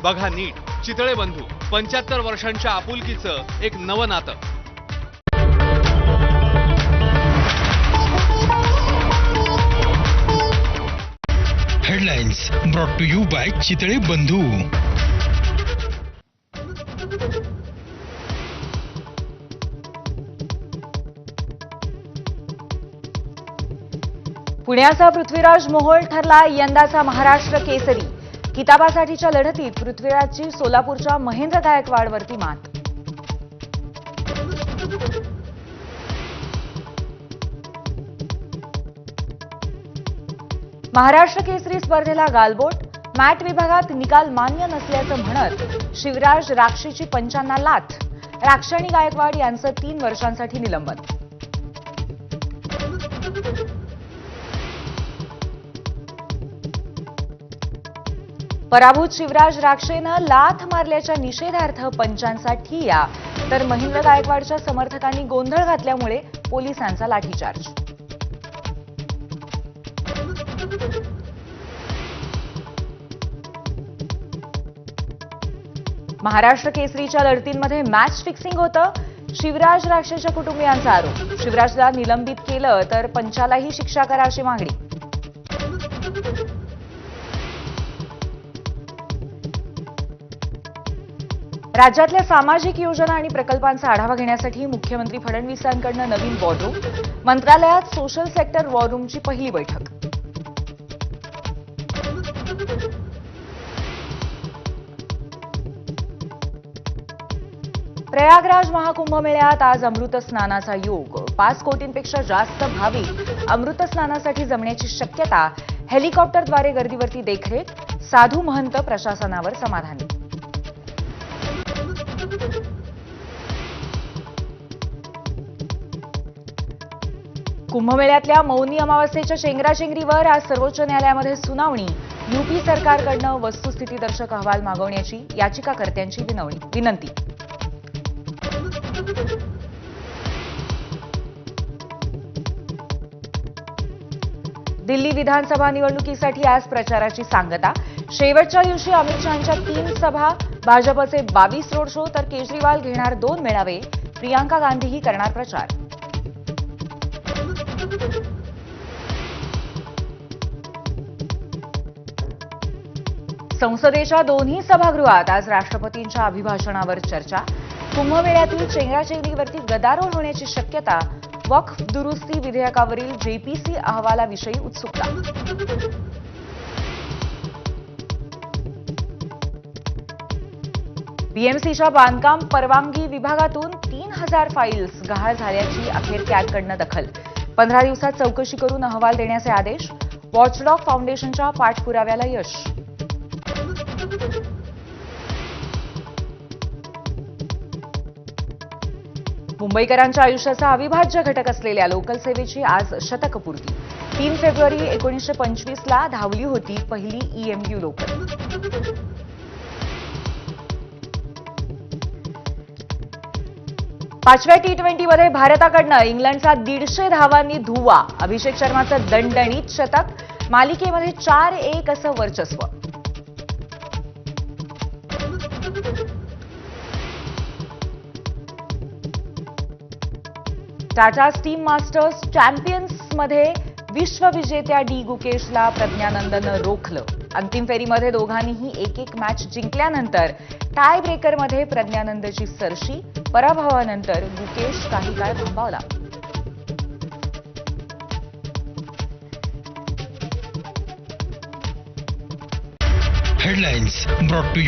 बघा नीट, चितळे बंधू 75 वर्षांच्या आपुलकीचं एक नवं नातं. Headlines brought to you by Chitale Bandhu. पुण्याचा पृथ्वीराज मोहोळ ठरला यंदाचा महाराष्ट्र केसरी. किताबासाठीच्या लढतीत पृथ्वीराजची सोलापूरच्या महेंद्र गायकवाडवरती मात. महाराष्ट्र केसरी स्पर्धेला गालबोट. मॅट विभागात निकाल मान्य नसल्याचं म्हणत शिवराज राक्षीची पंचांना लाथ. राक्षी आणि गायकवाड यांचं 3 वर्षांसाठी निलंबन. पराभूत शिवराज राक्षेनं लाथ मारल्याच्या निषेधार्थ पंचांचा ठिय्या, तर महेंद्र गायकवाडच्या समर्थकांनी गोंधळ घातल्यामुळे पोलिसांचा लाठीचार्ज. महाराष्ट्र केसरीच्या लढतींमध्ये मॅच फिक्सिंग होतं. शिवराज राक्षेच्या कुटुंबियांचा आरोप. शिवराजला निलंबित केलं तर पंचालाही शिक्षा करा अशी मागणी. राज्यातल्या सामाजिक योजना आणि प्रकल्पांचा आढावा घेण्यासाठी मुख्यमंत्री फडणवीसांकडून नवीन वॉररूम. मंत्रालयात सोशल सेक्टर वॉररूमची पहिली बैठक. प्रयागराज महाकुंभमेळ्यात आज अमृत स्नानाचा योग. 5 कोटींपेक्षा जास्त भाविक अमृत स्नानासाठी जमण्याची शक्यता. हेलिकॉप्टरद्वारे गर्दीवरती देखरेख. साधू महंत प्रशासनावर समाधानी. कुंभमेळ्यातल्या मौनी अमावस्येच्या चेंगराचेंगरीवर आज सर्वोच्च न्यायालयामध्ये सुनावणी. यूपी सरकारकडून वस्तुस्थितीदर्शक अहवाल मागवण्याची याचिकाकर्त्यांची विनंती. दिल्ली विधानसभा निवडणुकीसाठी आज प्रचाराची सांगता. शेवटच्या दिवशी अमित शहांच्या 3 सभा. भाजपचे 22 रोड शो, तर केजरीवाल घेणार 2 मेळावे. प्रियांका गांधीही करणार प्रचार. संसदेच्या दोन्ही सभागृहात आज राष्ट्रपतींच्या अभिभाषणावर चर्चा. कुंभमेळ्यातील चेंगराचेंगरीवरती गदारोळ होण्याची शक्यता. वक्फ दुरुस्ती विधेयकावरील जेपीसी अहवालाविषयी उत्सुकता. बीएमसीच्या बांधकाम परवानगी विभागातून 3000 फाईल्स गहाळ झाल्याची अखेर कॅगकडून दखल. 15 दिवसात चौकशी करून अहवाल देण्याचे आदेश. वॉचडॉग फाउंडेशनच्या पाठपुराव्याला यश. मुंबईकरांच्या आयुष्याचा अविभाज्य घटक असलेल्या लोकल सेवेची आज शतकपूर्ती. 3 फेब्रुवारी 1925ला धावली होती पहिली ईएमयू लोकल. पाचव्या T20मध्ये भारताकडनं इंग्लंडचा 150 धावांनी धुव्वा. अभिषेक शर्माचं दणदणीत शतक. मालिकेमध्ये 4-1 असं वर्चस्व. टाटा स्टीम मास्टर्स चॅम्पियन्समध्ये विश्वविजेत्या डी गुकेशला प्रज्ञानंदनं रोखलं. अंतिम फेरीमध्ये दोघांनीही 1-1 मॅच जिंकल्यानंतर टाय ब्रेकरमध्ये प्रज्ञानंदची सरशी. पराभवानंतर गुकेश काही काळ थांबवला. Headlines brought to